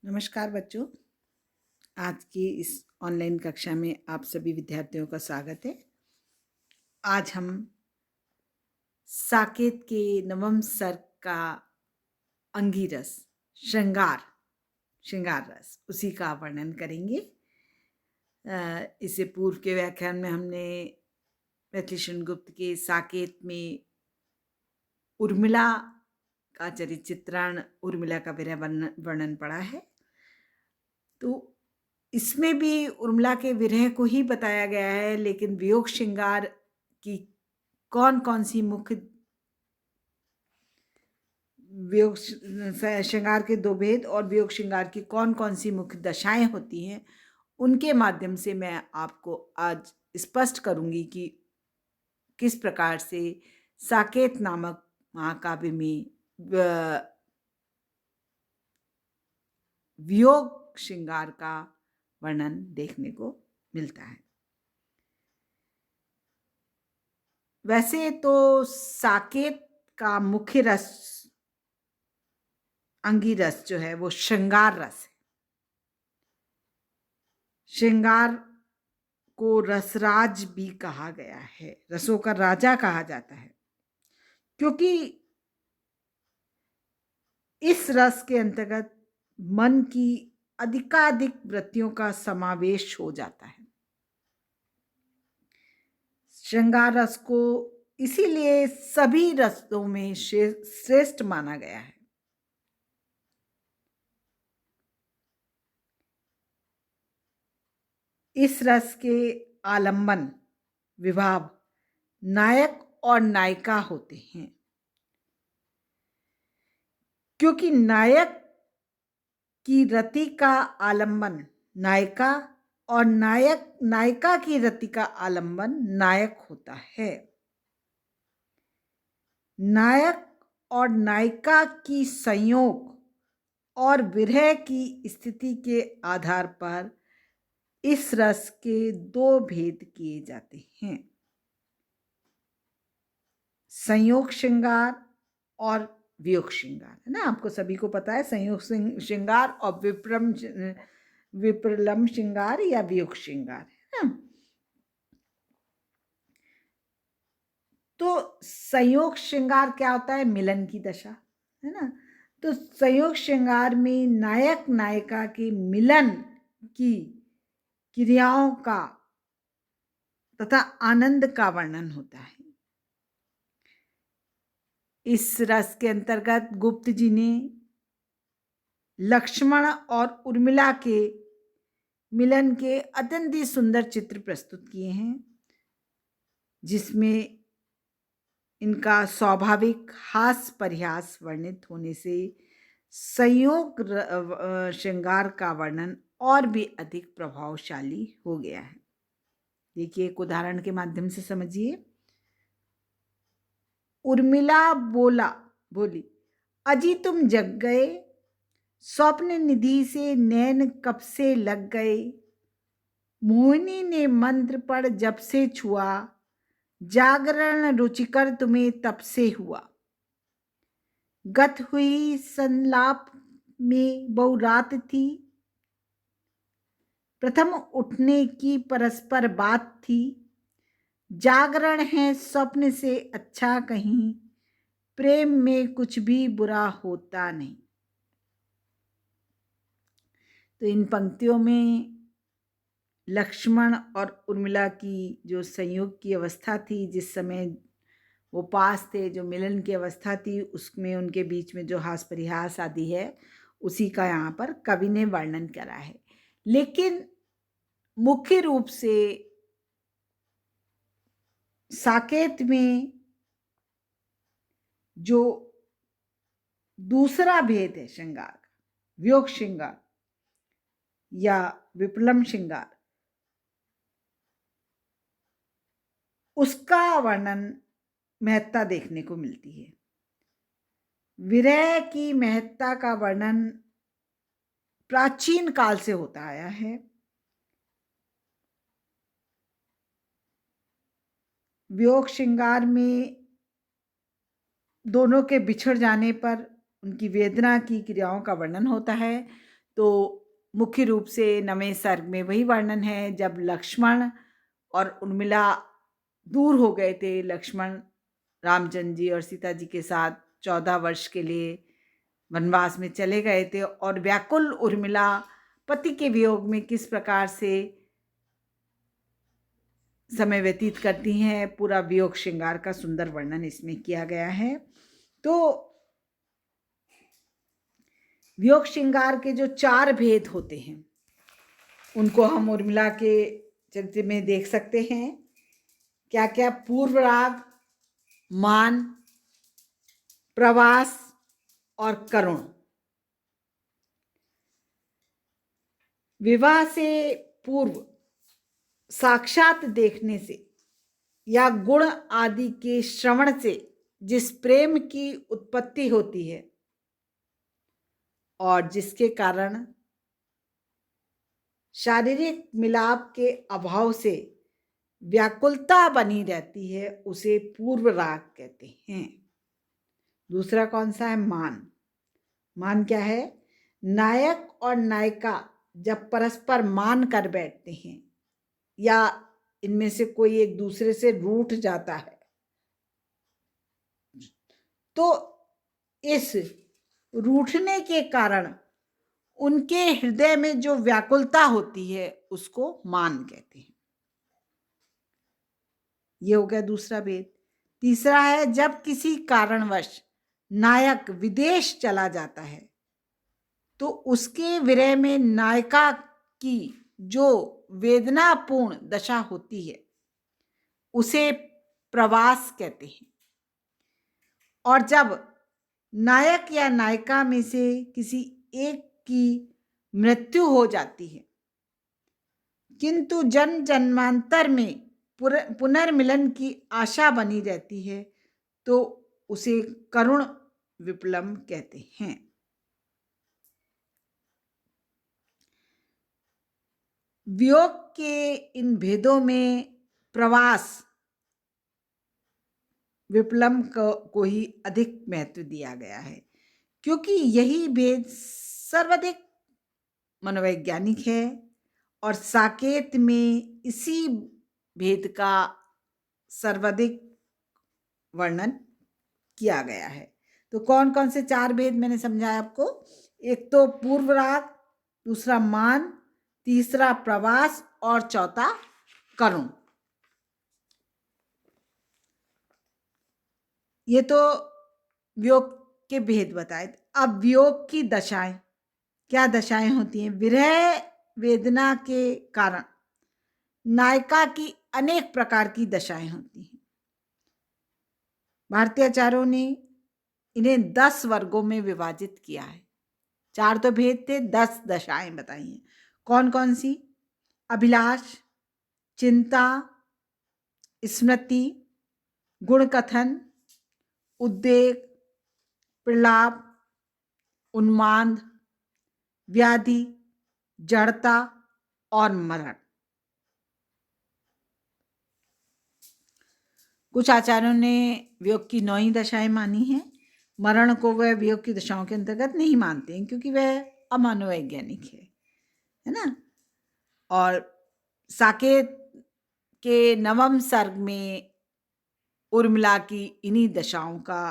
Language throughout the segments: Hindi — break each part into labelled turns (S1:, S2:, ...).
S1: नमस्कार बच्चों। आज की इस ऑनलाइन कक्षा में आप सभी विद्यार्थियों का स्वागत है। आज हम साकेत के नवम सर्ग का अंगिरस श्रृंगार रस उसी का वर्णन करेंगे। इससे पूर्व के व्याख्यान में हमने मैथिली गुप्त के साकेत में उर्मिला का चरित्र चित्रण, उर्मिला का विरह वर्णन पढ़ा है। तो इसमें भी उर्मिला के विरह को ही बताया गया है, लेकिन वियोग श्रृंगार की कौन-कौन सी मुख्य वियोग श्रृंगार के दो भेद और वियोग श्रृंगार की कौन-कौन सी मुख्य दशाएं होती हैं, उनके माध्यम से मैं आपको आज स्पष्ट करूंगी कि किस प्रकार से साकेत नामक महाकाव्य में वियोग श्रृंगार का वर्णन देखने को मिलता है। वैसे तो साकेत का मुख्य रस अंगिरस जो है वो श्रृंगार रस है। श्रृंगार को रसराज भी कहा गया है, रसों का राजा कहा जाता है, क्योंकि इस रस के अंतर्गत मन की अधिकाधिक वृत्तियों का समावेश हो जाता है। श्रृंगार रस को इसीलिए सभी रसों में श्रेष्ठ माना गया है। इस रस के आलंबन विभाव नायक और नायिका होते हैं, क्योंकि नायक की रति का आलंबन नायिका और नायिका की रति का आलंबन नायक होता है। नायक और नायिका की संयोग और विरह की स्थिति के आधार पर इस रस के दो भेद किए जाते हैं, संयोग श्रृंगार और वियोग श्रृंगार, है ना। आपको सभी को पता है संयोग श्रृंगार और विप्रलम्ब श्रृंगार या वियोग श्रृंगार, है ना। तो संयोग श्रृंगार क्या होता है? मिलन की दशा, है ना। तो संयोग श्रृंगार में नायक नायिका के मिलन की क्रियाओं का तथा आनंद का वर्णन होता है। इस रस के अंतर्गत गुप्त जी ने लक्ष्मण और उर्मिला के मिलन के अत्यंत ही सुंदर चित्र प्रस्तुत किए हैं, जिसमें इनका स्वाभाविक हास्य परिहास वर्णित होने से संयोग श्रृंगार का वर्णन और भी अधिक प्रभावशाली हो गया है। देखिए, एक उदाहरण के माध्यम से समझिए। उर्मिला बोली, अजी तुम जग गए, स्वप्न निधि से नैन कब से लग गए, मोहिनी ने मंत्र पर जब से छुआ, जागरण रुचिकर तुम्हें तब से हुआ, गत हुई संलाप में बहु रात थी, प्रथम उठने की परस्पर बात थी, जागरण है स्वप्न से अच्छा कहीं, प्रेम में कुछ भी बुरा होता नहीं। तो इन पंक्तियों में लक्ष्मण और उर्मिला की जो संयोग की अवस्था थी, जिस समय वो पास थे, जो मिलन की अवस्था थी, उसमें उनके बीच में जो हास परिहास आदि है, उसी का यहाँ पर कवि ने वर्णन करा है। लेकिन मुख्य रूप से साकेत में जो दूसरा भेद है श्रृंगार का, वियोग श्रृंगार या विप्रलम्ब श्रृंगार, उसका वर्णन महत्ता देखने को मिलती है। विरह की महत्ता का वर्णन प्राचीन काल से होता आया है। वियोग श्रृंगार में दोनों के बिछड़ जाने पर उनकी वेदना की क्रियाओं का वर्णन होता है, तो मुख्य रूप से 9वें सर्ग में वही वर्णन है जब लक्ष्मण और उर्मिला दूर हो गए थे। लक्ष्मण रामचंद्र जी और सीता जी के साथ 14 वर्ष के लिए वनवास में चले गए थे और व्याकुल उर्मिला पति के वियोग में किस प्रकार से समय व्यतीत करती हैं, पूरा वियोग श्रृंगार का सुंदर वर्णन इसमें किया गया है। तो वियोग श्रृंगार के जो 4 भेद होते हैं उनको हम उर्मिला के चरित्र में देख सकते हैं। क्या क्या? पूर्व राग, मान, प्रवास और करुण। विवाह से पूर्व साक्षात देखने से या गुण आदि के श्रवण से जिस प्रेम की उत्पत्ति होती है और जिसके कारण शारीरिक मिलाप के अभाव से व्याकुलता बनी रहती है, उसे पूर्व राग कहते हैं। दूसरा कौन सा है? मान। मान क्या है? नायक और नायिका जब परस्पर मान कर बैठते हैं या इनमें से कोई एक दूसरे से रूठ जाता है तो इस रूठने के कारण उनके हृदय में जो व्याकुलता होती है उसको मान कहते हैं। ये हो गया दूसरा भेद। तीसरा है जब किसी कारणवश नायक विदेश चला जाता है तो उसके विरह में नायिका की जो वेदनापूर्ण दशा होती है उसे प्रवास कहते हैं। और जब नायक या नायिका में से किसी एक की मृत्यु हो जाती है किंतु जन्म जन्मांतर में पुनर्मिलन की आशा बनी रहती है तो उसे करुण विप्लव कहते हैं। वियोग के इन भेदों में प्रवास विप्लव को ही अधिक महत्व दिया गया है क्योंकि यही भेद सर्वाधिक मनोवैज्ञानिक है और साकेत में इसी भेद का सर्वाधिक वर्णन किया गया है। तो कौन कौन से 4 भेद मैंने समझाया आपको? एक तो पूर्व राग, दूसरा मान, तीसरा प्रवास और चौथा करुण। ये तो वियोग के भेद बताए। अब वियोग की दशाएं, क्या दशाएं होती हैं? विरह वेदना के कारण नायिका की अनेक प्रकार की दशाएं होती हैं। भारतीय आचार्यों ने इन्हें 10 वर्गों में विभाजित किया है। 4 तो भेद थे, 10 दशाएं बताई हैं। कौन कौन सी? अभिलाष, चिंता, स्मृति, गुणकथन, उद्वेग, प्रलाप, उन्माद, व्याधि, जड़ता और मरण। कुछ आचार्यों ने वियोग की 9 ही दशाएं मानी हैं। मरण को वह वियोग की दशाओं के अंतर्गत नहीं मानते हैं क्योंकि वह अमानवैज्ञानिक है ना। और साकेत के 9वें सर्ग में उर्मिला की इन्हीं दशाओं का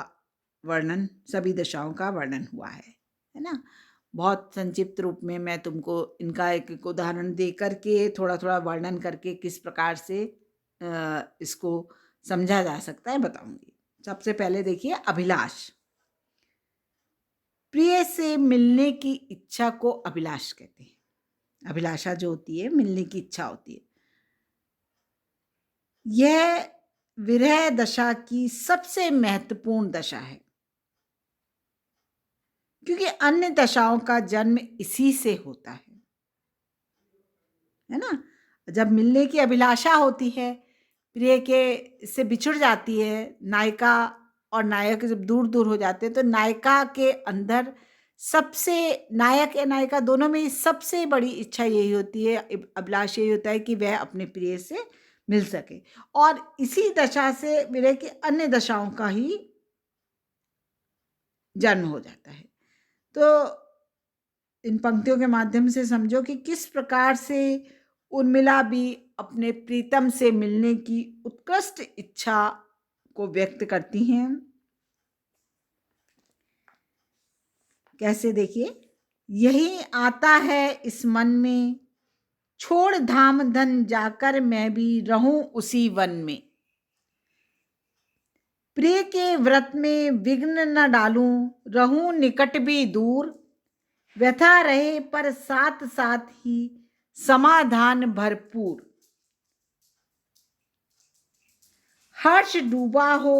S1: वर्णन, सभी दशाओं का वर्णन हुआ है ना। बहुत संक्षिप्त रूप में मैं तुमको इनका एक उदाहरण दे करके थोड़ा थोड़ा वर्णन करके किस प्रकार से इसको समझा जा सकता है बताऊंगी। सबसे पहले देखिए अभिलाष। प्रिय से मिलने की इच्छा को अभिलाष कहते हैं। अभिलाषा जो होती है, मिलने की इच्छा होती है। यह विरह दशा की सबसे महत्वपूर्ण दशा है क्योंकि अन्य दशाओं का जन्म इसी से होता है ना। जब मिलने की अभिलाषा होती है, प्रिय के से बिछुड़ जाती है, नायिका और नायक जब दूर दूर हो जाते हैं तो नायिका के अंदर सबसे, नायक या नायिका दोनों में सबसे बड़ी इच्छा यही होती है, अभिलाष यही होता है कि वह अपने प्रिय से मिल सके। और इसी दशा से विरह की अन्य दशाओं का ही जन्म हो जाता है। तो इन पंक्तियों के माध्यम से समझो कि किस प्रकार से उर्मिला भी अपने प्रीतम से मिलने की उत्कृष्ट इच्छा को व्यक्त करती हैं। कैसे, देखिए, यही आता है इस मन में, छोड़ धाम धन जाकर मैं भी रहूं उसी वन में। प्रिय के व्रत में विघ्न न डालूं, रहूं निकट भी दूर, व्यथा रहे पर साथ साथ ही समाधान भरपूर। हर्ष डूबा हो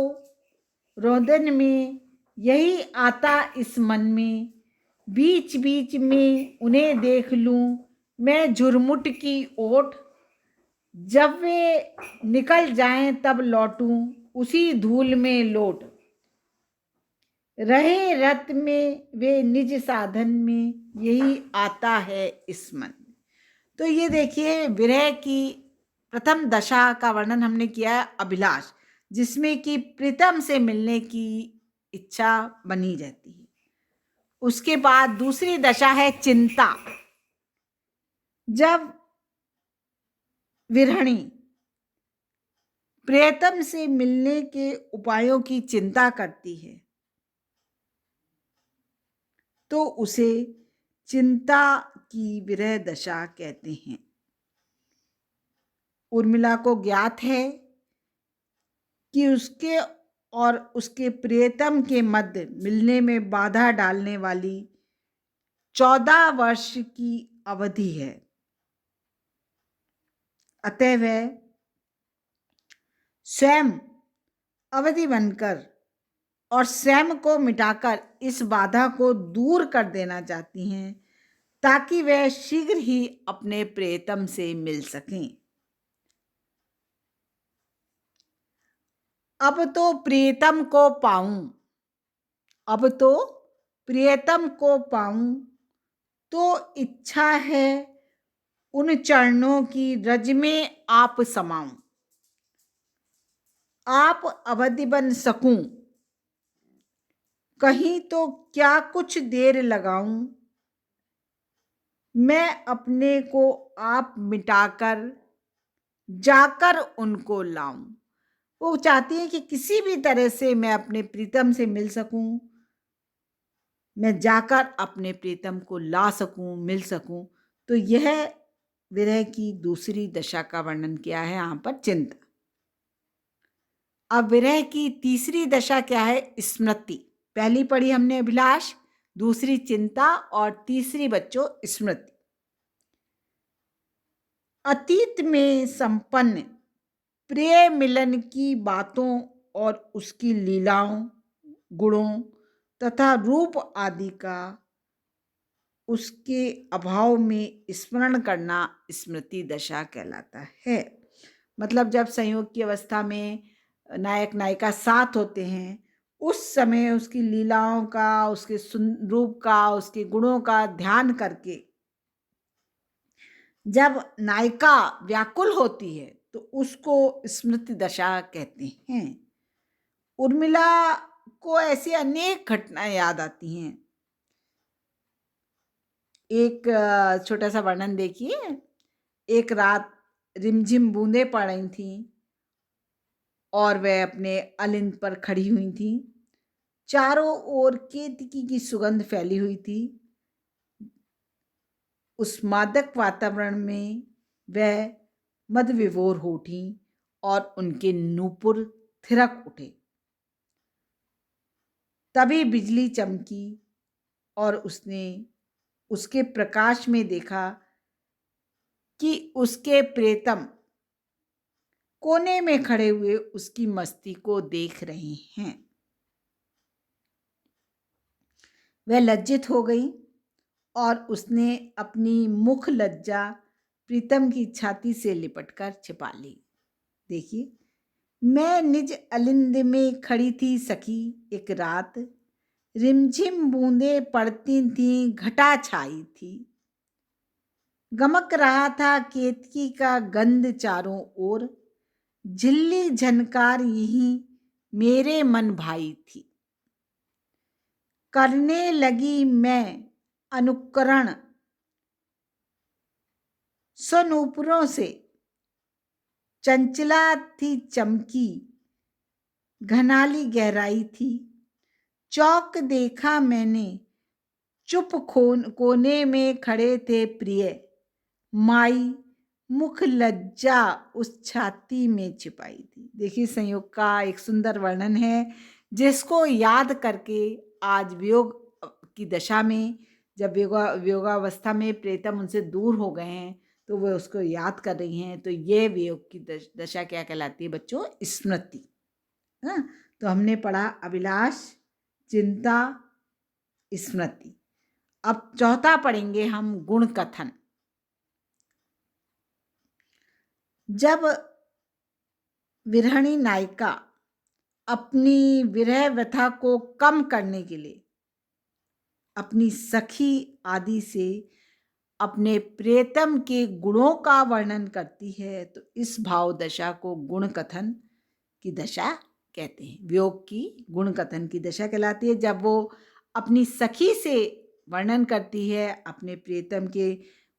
S1: रोदन में, यही आता इस मन में, बीच बीच में उन्हें देख लूं मैं झुरमुट की ओट। जब वे निकल जाएं तब लौटूं उसी धूल में लौट, रहे रत में वे निज साधन में, यही आता है इस मन। तो ये देखिए, विरह की प्रथम दशा का वर्णन हमने किया है, अभिलाष, जिसमें कि प्रीतम से मिलने की इच्छा बनी रहती है। उसके बाद दूसरी दशा है चिंता। जब विरहणी प्रियतम से मिलने के उपायों की चिंता करती है तो उसे चिंता की विरह दशा कहते हैं। उर्मिला को ज्ञात है कि उसके और उसके प्रियतम के मध्य मिलने में बाधा डालने वाली 14 वर्ष की अवधि है। अतः वह स्वयं अवधि बनकर और स्वयं को मिटाकर इस बाधा को दूर कर देना चाहती हैं, ताकि वह शीघ्र ही अपने प्रियतम से मिल सकें। अब तो प्रियतम को पाऊं, अब तो प्रियतम को पाऊं, तो इच्छा है उन चरणों की रज में आप समाऊं। आप अवधि बन सकूं, कहीं तो क्या कुछ देर लगाऊं, मैं अपने को आप मिटाकर जाकर उनको लाऊं। वो चाहती है कि किसी भी तरह से मैं अपने प्रीतम से मिल सकूं, मैं जाकर अपने प्रीतम को ला सकूं, मिल सकूं। तो यह विरह की दूसरी दशा का वर्णन किया है यहां पर, चिंता। अब विरह की तीसरी दशा क्या है? स्मृति। पहली पढ़ी हमने अभिलाष, दूसरी चिंता और तीसरी बच्चों स्मृति। अतीत में संपन्न प्रिय मिलन की बातों और उसकी लीलाओं, गुणों तथा रूप आदि का उसके अभाव में स्मरण करना स्मृति दशा कहलाता है। मतलब जब संयोग की अवस्था में नायक नायिका साथ होते हैं, उस समय उसकी लीलाओं का, उसके रूप का, उसके गुणों का ध्यान करके जब नायिका व्याकुल होती है तो उसको स्मृति दशा कहते हैं। उर्मिला को ऐसी अनेक घटनाएं याद आती हैं। एक छोटा सा वर्णन देखिए। एक रात रिमझिम बूंदें पड़ रही थीं और वह अपने अलिंद पर खड़ी हुई थीं। चारों ओर केतकी की सुगंध फैली हुई थी। उस मादक वातावरण में वह मदविभोर हो उठी और उनके नूपुर थिरक उठे। तभी बिजली चमकी और उसने उसके प्रकाश में देखा कि उसके प्रियतम कोने में खड़े हुए उसकी मस्ती को देख रहे हैं। वह लज्जित हो गई और उसने अपनी मुख लज्जा प्रीतम की छाती से लिपटकर छिपा ली। देखिए, मैं निज अलिंद में खड़ी थी सखी एक रात, रिमझिम बूंदें पड़ती थीं, घटा छाई थी। गमक रहा था केतकी का गंध चारों ओर, झिल्ली झनकार यहीं मेरे मन भाई थी। करने लगी मैं अनुकरण स्वनूपुरों से चंचला थी चमकी, घनाली गहराई थी। चौक देखा मैंने, चुप कोने में खड़े थे प्रिय, माई मुख लज्जा उस छाती में छिपाई थी। देखिए, संयोग का एक सुंदर वर्णन है जिसको याद करके आज वियोग की दशा में, जब वियोगावस्था में प्रीतम उनसे दूर हो गए हैं तो वो उसको याद कर रही हैं। तो ये वियोग की दशा क्या कहलाती है बच्चों? स्मृति। हाँ, तो हमने पढ़ा अभिलाष, चिंता, स्मृति। अब चौथा पढ़ेंगे हम गुण कथन। जब विरहिणी नायिका अपनी विरह व्यथा को कम करने के लिए अपनी सखी आदि से अपने प्रियतम के गुणों का वर्णन करती है तो इस भाव दशा को गुण कथन की दशा कहते हैं। वियोग की गुण कथन की दशा कहलाती है जब वो अपनी सखी से वर्णन करती है अपने प्रियतम के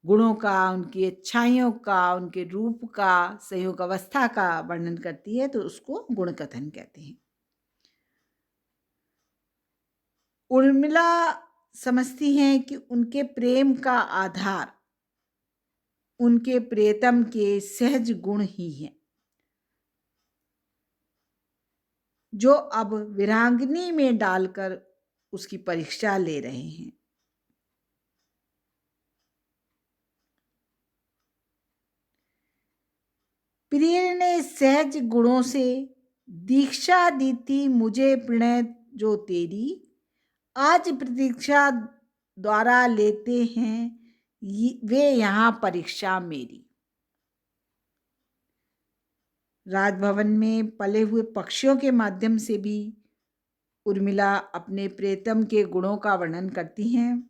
S1: गुणों का, उनकी अच्छाइयों का, उनके रूप का, संयोग अवस्था का वर्णन करती है तो उसको गुण कथन कहते हैं। उर्मिला समझती हैं कि उनके प्रेम का आधार उनके प्रियतम के सहज गुण ही हैं, जो अब वीरांगनी में डालकर उसकी परीक्षा ले रहे हैं। प्रिय ने सहज गुणों से दीक्षा दी थी मुझे प्रणय जो तेरी, आज प्रतीक्षा द्वारा लेते हैं वे यहाँ परीक्षा मेरी। राजभवन में पले हुए पक्षियों के माध्यम से भी उर्मिला अपने प्रियतम के गुणों का वर्णन करती हैं।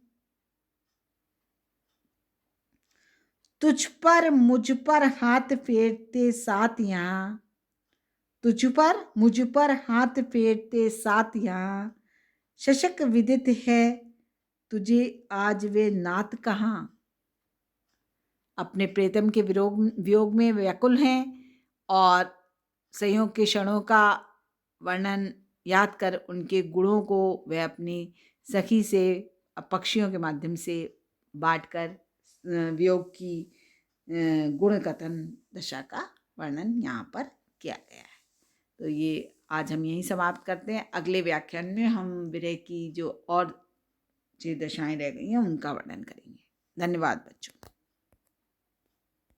S1: तुझ पर मुझ पर हाथ फेरते साथ यहाँ, तुझ पर मुझ पर हाथ फेरते साथ यहाँ, शशक विदित है तुझे आज वे नात कहाँ। अपने प्रियतम के वियोग में व्याकुल हैं और संयोग के क्षणों का वर्णन याद कर उनके गुणों को वह अपनी सखी से पक्षियों के माध्यम से बांटकर वियोग की गुण कथन दशा का वर्णन यहाँ पर किया गया है। तो ये आज हम यहीं समाप्त करते हैं। अगले व्याख्यान में हम विरह की जो और 6 दशाएं रह गई हैं उनका वर्णन करेंगे। धन्यवाद बच्चों।